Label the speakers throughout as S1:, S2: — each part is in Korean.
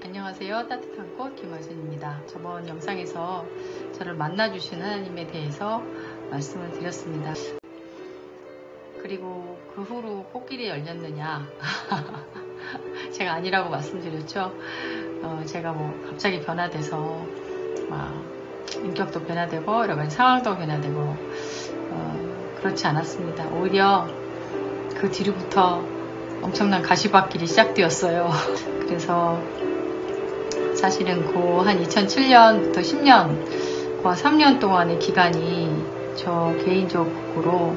S1: 안녕하세요. 따뜻한 꽃 김화진입니다. 저번 영상에서 저를 만나주신 하나님에 대해서 말씀을 드렸습니다. 그리고 그 후로 꽃길이 열렸느냐? 제가 아니라고 말씀드렸죠. 제가 갑자기 변화돼서 인격도 변화되고 여러 가지 상황도 변화되고 그렇지 않았습니다. 오히려 그 뒤로부터 엄청난 가시밭길이 시작되었어요. 그래서 사실은 한 2007년부터 10년, 그 3년 동안의 기간이 저 개인적으로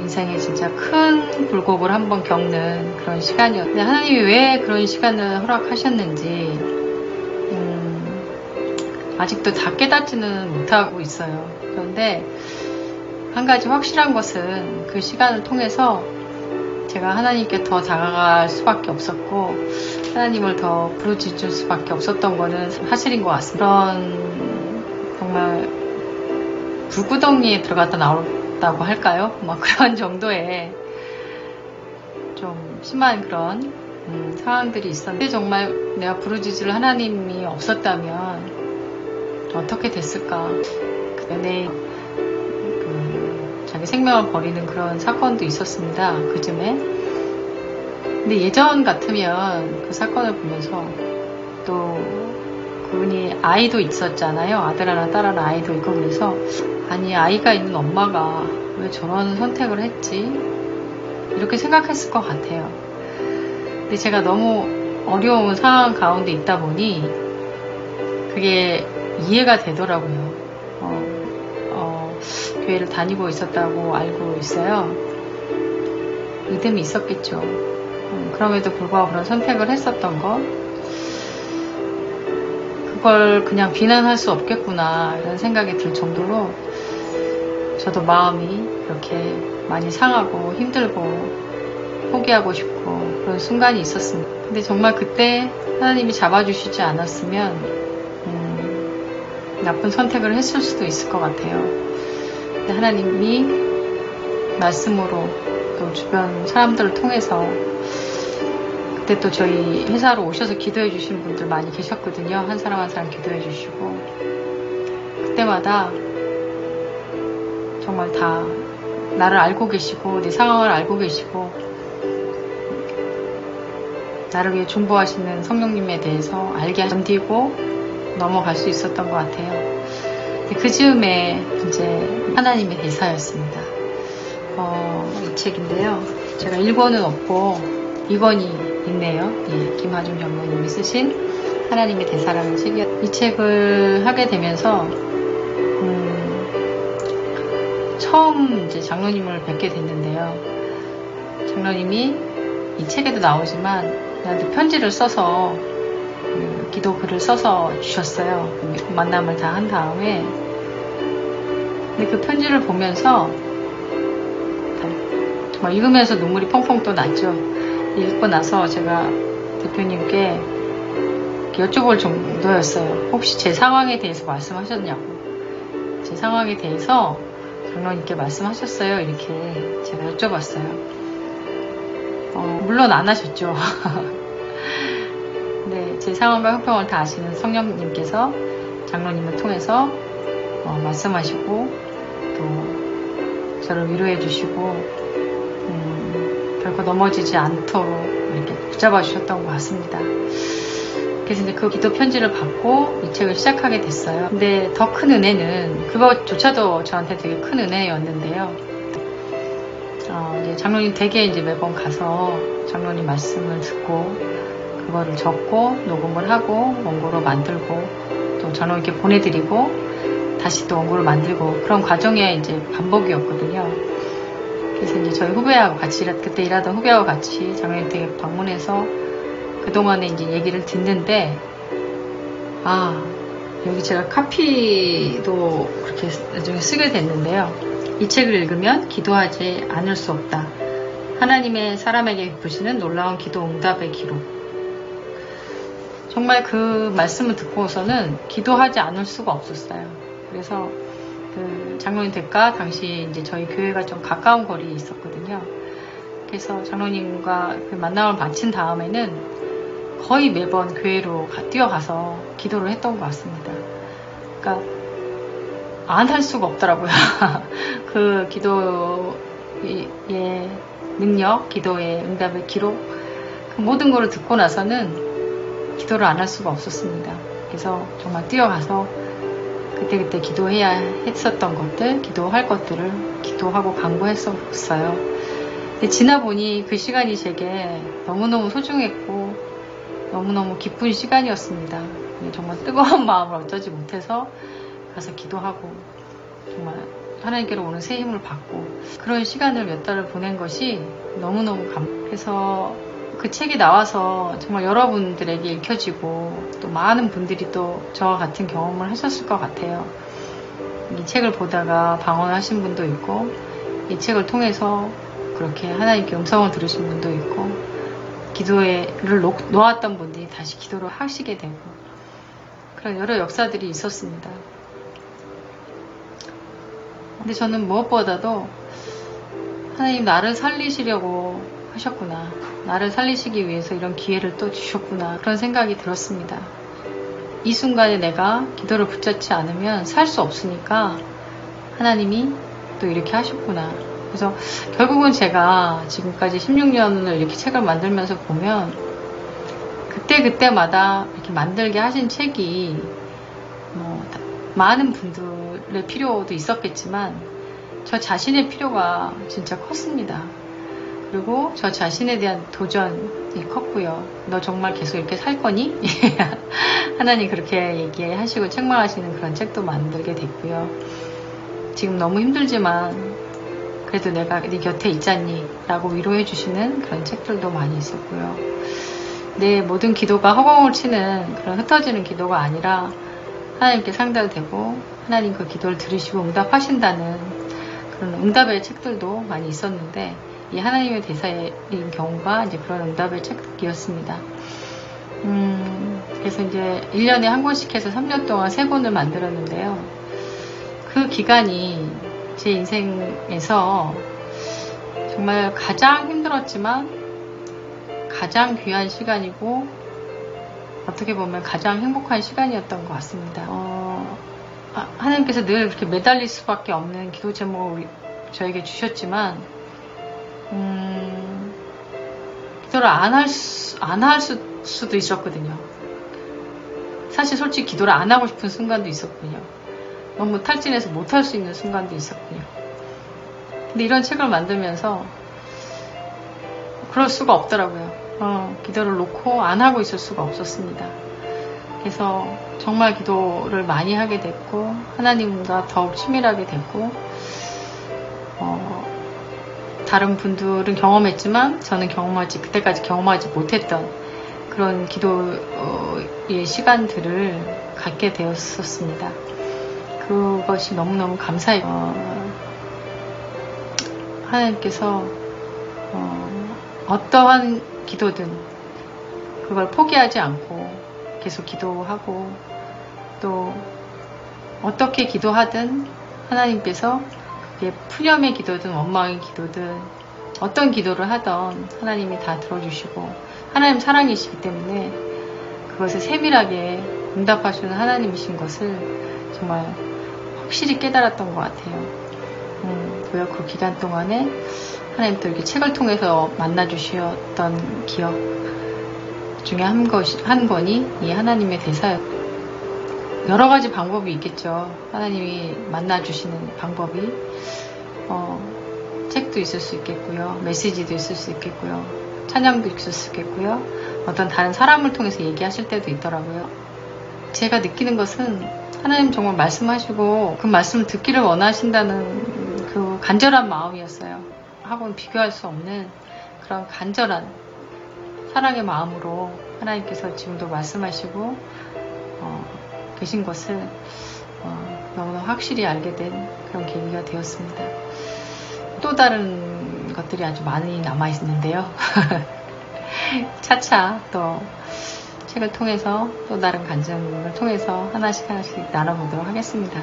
S1: 인생에 진짜 큰 굴곡을 한번 겪는 그런 시간이었는데, 하나님이 왜 그런 시간을 허락하셨는지 아직도 다 깨닫지는 못하고 있어요. 그런데 한 가지 확실한 것은 그 시간을 통해서 제가 하나님께 더 다가갈 수밖에 없었고 하나님을 더 부르짖을 수밖에 없었던 거는 사실인 것 같습니다. 그런 정말 불구덩이에 들어갔다 나왔다고 할까요? 그런 정도의 좀 심한 그런 상황들이 있었는데, 정말 내가 부르짖을 하나님이 없었다면 어떻게 됐을까? 내 자기 생명을 버리는 그런 사건도 있었습니다. 그 즈음에. 근데 예전 같으면 그 사건을 보면서, 또 그분이 아이도 있었잖아요. 아들 하나 딸 하나 아이도 있고, 그래서 아니, 아이가 있는 엄마가 왜 저런 선택을 했지? 이렇게 생각했을 것 같아요. 근데 제가 너무 어려운 상황 가운데 있다 보니 그게 이해가 되더라고요. 교회를 다니고 있었다고 알고 있어요. 믿음이 있었겠죠. 그럼에도 불구하고 그런 선택을 했었던 것, 그걸 그냥 비난할 수 없겠구나 이런 생각이 들 정도로 저도 마음이 이렇게 많이 상하고 힘들고 포기하고 싶고 그런 순간이 있었습니다. 근데 정말 그때 하나님이 잡아주시지 않았으면 나쁜 선택을 했을 수도 있을 것 같아요. 근데 하나님이 말씀으로 또 주변 사람들을 통해서, 그때 또 저희 회사로 오셔서 기도해 주신 분들 많이 계셨거든요. 한 사람 한 사람 기도해 주시고, 그때마다 정말 다 나를 알고 계시고 내 상황을 알고 계시고 나를 위해 중보하시는 성령님에 대해서 알게 견디고 넘어갈 수 있었던 것 같아요. 그 즈음에 이제 하나님의 대사였습니다. 이 책인데요. 제가 1권은 없고 2권이 있네요. 김화준 장로님이 쓰신 하나님의 대사라는 책이요. 이 책을 하게 되면서 처음 이제 장로님을 뵙게 됐는데요. 장로님이 이 책에도 나오지만 저한테 편지를 써서 기도 글을 써서 주셨어요. 만남을 다 한 다음에. 근데 그 편지를 보면서 정말 읽으면서 눈물이 펑펑 또 났죠. 읽고 나서 제가 대표님께 여쭤볼 정도였어요. 혹시 제 상황에 대해서 말씀하셨냐고. 제 상황에 대해서 장로님께 말씀하셨어요. 이렇게 제가 여쭤봤어요. 물론 안 하셨죠. 네, 제 상황과 형평을 다 아시는 성령님께서 장로님을 통해서 말씀하시고 또 저를 위로해 주시고 결코 넘어지지 않도록 이렇게 붙잡아 주셨던 것 같습니다. 그래서 이제 그 기도 편지를 받고 이 책을 시작하게 됐어요. 근데 더 큰 은혜는, 그것조차도 저한테 되게 큰 은혜였는데요. 이제 장로님 댁에 이제 매번 가서 장로님 말씀을 듣고 그거를 적고 녹음을 하고 원고로 만들고 또 장로님께 보내드리고 다시 또 원고를 만들고, 그런 과정의 이제 반복이었거든요. 그래서 이제 저희 후배하고 같이, 그때 일하던 후배하고 같이 장로님 댁에 방문해서 그동안에 이제 얘기를 듣는데, 여기 제가 카피도 그렇게 나중에 쓰게 됐는데요. 이 책을 읽으면 기도하지 않을 수 없다. 하나님의 사람에게 베푸시는 놀라운 기도 응답의 기록. 정말 그 말씀을 듣고서는 기도하지 않을 수가 없었어요. 그래서 그 장로님 댁과 당시 이제 저희 교회가 좀 가까운 거리에 있었거든요. 그래서 장로님과 그 만남을 마친 다음에는 거의 매번 교회로 뛰어가서 기도를 했던 것 같습니다. 그러니까 안 할 수가 없더라고요. 그 기도의 능력, 기도의 응답의 기록, 그 모든 것을 듣고 나서는 기도를 안 할 수가 없었습니다. 그래서 정말 뛰어가서 그때그때 기도해야 했었던 것들, 기도할 것들을 기도하고 간구했었어요. 근데 지나 보니 그 시간이 제게 너무너무 소중했고 너무너무 기쁜 시간이었습니다. 정말 뜨거운 마음을 어쩌지 못해서 가서 기도하고 정말 하나님께로 오는 새 힘을 받고 그런 시간을 몇 달을 보낸 것이 너무너무 그래서 그 책이 나와서 정말 여러분들에게 읽혀지고 또 많은 분들이 또 저와 같은 경험을 하셨을 것 같아요. 이 책을 보다가 방언하신 분도 있고 이 책을 통해서 그렇게 하나님께 음성을 들으신 분도 있고 기도를 놓았던 분들이 다시 기도를 하시게 되고 그런 여러 역사들이 있었습니다. 근데 저는 무엇보다도 하나님 나를 살리시려고 하셨구나. 나를 살리시기 위해서 이런 기회를 또 주셨구나. 그런 생각이 들었습니다. 이 순간에 내가 기도를 붙잡지 않으면 살 수 없으니까 하나님이 또 이렇게 하셨구나. 그래서 결국은 제가 지금까지 16년을 이렇게 책을 만들면서 보면 그때마다 이렇게 만들게 하신 책이 많은 분들의 필요도 있었겠지만 저 자신의 필요가 진짜 컸습니다. 그리고 저 자신에 대한 도전이 컸고요. 너 정말 계속 이렇게 살 거니? 하나님 그렇게 얘기하시고 책망하시는 그런 책도 만들게 됐고요. 지금 너무 힘들지만 그래도 내가 네 곁에 있잖니? 라고 위로해 주시는 그런 책들도 많이 있었고요. 내 모든 기도가 허공을 치는 그런 흩어지는 기도가 아니라 하나님께 상달되고 하나님 그 기도를 들으시고 응답하신다는 그런 응답의 책들도 많이 있었는데 이 하나님의 대사인 경우가 이제 그런 응답의 책이었습니다. 그래서 이제 1년에 한 권씩 해서 3년 동안 3권을 만들었는데요. 그 기간이 제 인생에서 정말 가장 힘들었지만 가장 귀한 시간이고 어떻게 보면 가장 행복한 시간이었던 것 같습니다. 하나님께서 늘 그렇게 매달릴 수밖에 없는 기도 제목을 저에게 주셨지만 기도를 안 할 수도 있었거든요. 사실 솔직히 기도를 안 하고 싶은 순간도 있었거든요. 너무 탈진해서 못할 수 있는 순간도 있었군요. 근데 이런 책을 만들면서 그럴 수가 없더라고요. 기도를 놓고 안 하고 있을 수가 없었습니다. 그래서 정말 기도를 많이 하게 됐고 하나님과 더욱 친밀하게 됐고 다른 분들은 경험했지만 저는 그때까지 경험하지 못했던 그런 기도의 시간들을 갖게 되었었습니다. 그것이 너무너무 감사해요. 하나님께서 어떠한 기도든 그걸 포기하지 않고 계속 기도하고 또 어떻게 기도하든 하나님께서 그게 푸념의 기도든 원망의 기도든 어떤 기도를 하던 하나님이 다 들어주시고 하나님 사랑이시기 때문에 그것을 세밀하게 응답하시는 하나님이신 것을 정말 확실히 깨달았던 것 같아요. 그 기간 동안에 하나님 또 이렇게 책을 통해서 만나주셨던 기억 중에 한 권이 이 하나님의 대사였어요. 여러 가지 방법이 있겠죠. 하나님이 만나주시는 방법이 책도 있을 수 있겠고요. 메시지도 있을 수 있겠고요. 찬양도 있을 수 있겠고요. 어떤 다른 사람을 통해서 얘기하실 때도 있더라고요. 제가 느끼는 것은 하나님 정말 말씀하시고 그 말씀을 듣기를 원하신다는 그 간절한 마음이었어요. 하고는 비교할 수 없는 그런 간절한 사랑의 마음으로 하나님께서 지금도 말씀하시고 계신 것을 너무나 확실히 알게 된 그런 계기가 되었습니다. 또 다른 것들이 아주 많이 남아있는데요. 차차 또 책을 통해서 또 다른 간증을 통해서 하나씩 나눠보도록 하겠습니다.